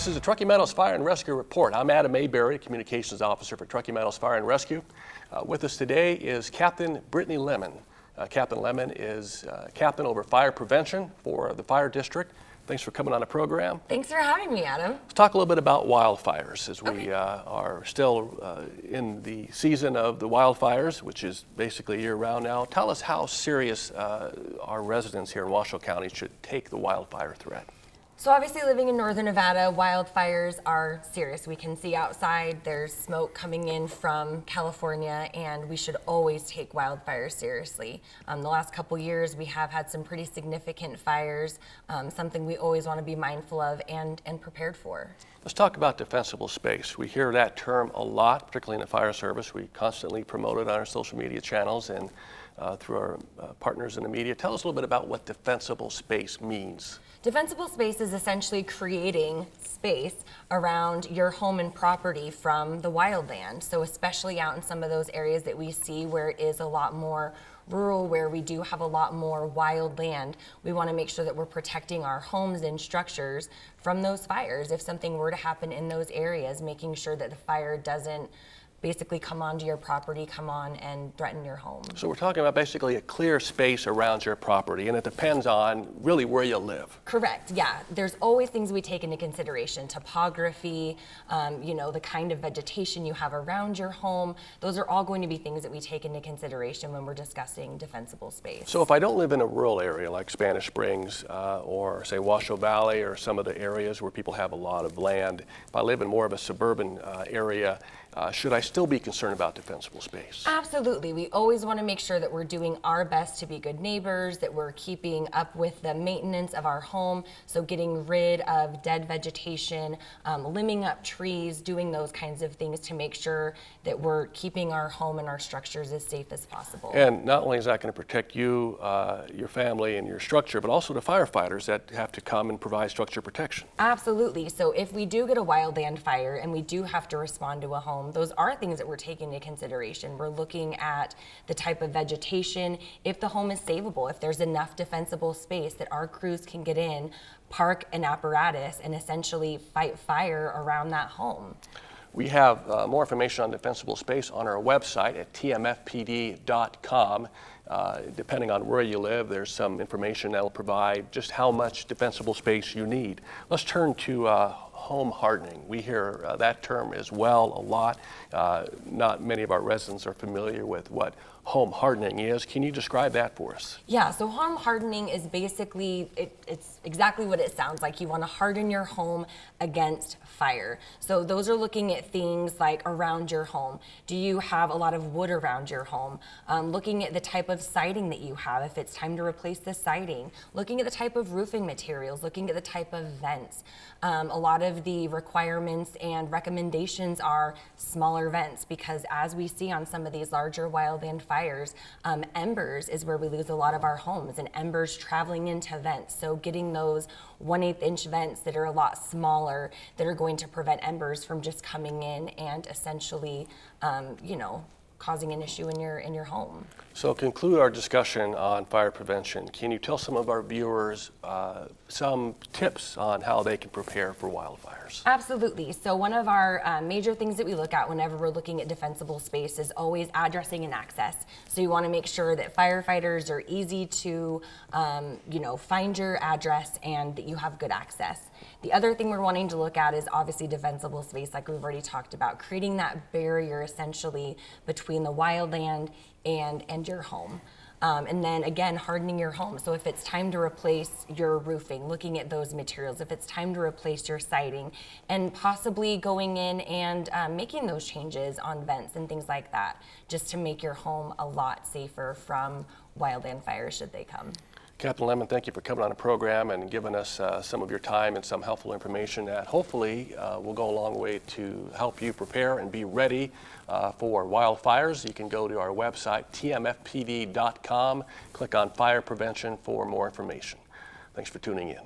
This is the Truckee Meadows Fire and Rescue Report. I'm Adam Mayberry, Communications Officer for Truckee Meadows Fire and Rescue. With us today is Captain Brittany Lemon. Captain Lemon is captain over fire prevention for the fire district. Thanks for coming on the program. Thanks for having me, Adam. Let's talk a little bit about wildfires as we are still in the season of the wildfires, which is basically year-round now. Tell us how serious our residents here in Washoe County should take the wildfire threat. So obviously living in northern Nevada, wildfires are serious. We can see outside there's smoke coming in from California, and we should always take wildfires seriously. The last couple years we have had some pretty significant fires, something we always want to be mindful of and prepared for. Let's talk about defensible space. We hear that term a lot, particularly in the fire service. We constantly promote it on our social media channels and through our partners in the media. Tell us a little bit about what defensible space means. Defensible space is essentially creating space around your home and property from the wildland. So especially out in some of those areas that we see where it is a lot more rural, where we do have a lot more wild land, we want to make sure that we're protecting our homes and structures from those fires. If something were to happen in those areas, making sure that the fire doesn't basically come onto your property, come on and threaten your home. So we're talking about basically a clear space around your property, and it depends on really where you live. Correct, yeah. There's always things we take into consideration. Topography, the kind of vegetation you have around your home. Those are all going to be things that we take into consideration when we're discussing defensible space. So if I don't live in a rural area like Spanish Springs or say Washoe Valley or some of the areas where people have a lot of land, if I live in more of a suburban area, should I still be concerned about defensible space? Absolutely. We always want to make sure that we're doing our best to be good neighbors, that we're keeping up with the maintenance of our home, so getting rid of dead vegetation, limbing up trees, doing those kinds of things to make sure that we're keeping our home and our structures as safe as possible. And not only is that going to protect you, your family, and your structure, but also the firefighters that have to come and provide structure protection. Absolutely. So if we do get a wildland fire and we do have to respond to a home, those are things that we're taking into consideration. We're looking at the type of vegetation, if the home is savable, if there's enough defensible space that our crews can get in, park an apparatus, and essentially fight fire around that home. We have more information on defensible space on our website at tmfpd.com. Depending on where you live, there's some information that will provide just how much defensible space you need. Let's turn to home hardening. We hear that term as well a lot. Not many of our residents are familiar with what home hardening is. Can you describe that for us? Yeah, so home hardening is basically, it's exactly what it sounds like. You want to harden your home against fire. So those are looking at things like around your home. Do you have a lot of wood around your home? Looking at the type of siding that you have, if it's time to replace the siding. Looking at the type of roofing materials, looking at the type of vents. A lot of the requirements and recommendations are smaller vents, because as we see on some of these larger wildland fires, embers is where we lose a lot of our homes, and embers traveling into vents. So getting those 1/8 inch vents that are a lot smaller, that are going to prevent embers from just coming in and essentially, causing an issue in your home. So conclude our discussion on fire prevention. Can you tell some of our viewers some tips on how they can prepare for wildfires? Absolutely. So one of our major things that we look at whenever we're looking at defensible space is always addressing and access. So you want to make sure that firefighters are easy to find your address and that you have good access. The other thing we're wanting to look at is obviously defensible space, like we've already talked about, creating that barrier essentially between the wildland and your home. And then again, hardening your home. So if it's time to replace your roofing, looking at those materials, if it's time to replace your siding, and possibly going in and making those changes on vents and things like that, just to make your home a lot safer from wildland fires should they come. Captain Lemon, thank you for coming on the program and giving us some of your time and some helpful information that hopefully will go a long way to help you prepare and be ready for wildfires. You can go to our website, tmfpd.com, click on fire prevention for more information. Thanks for tuning in.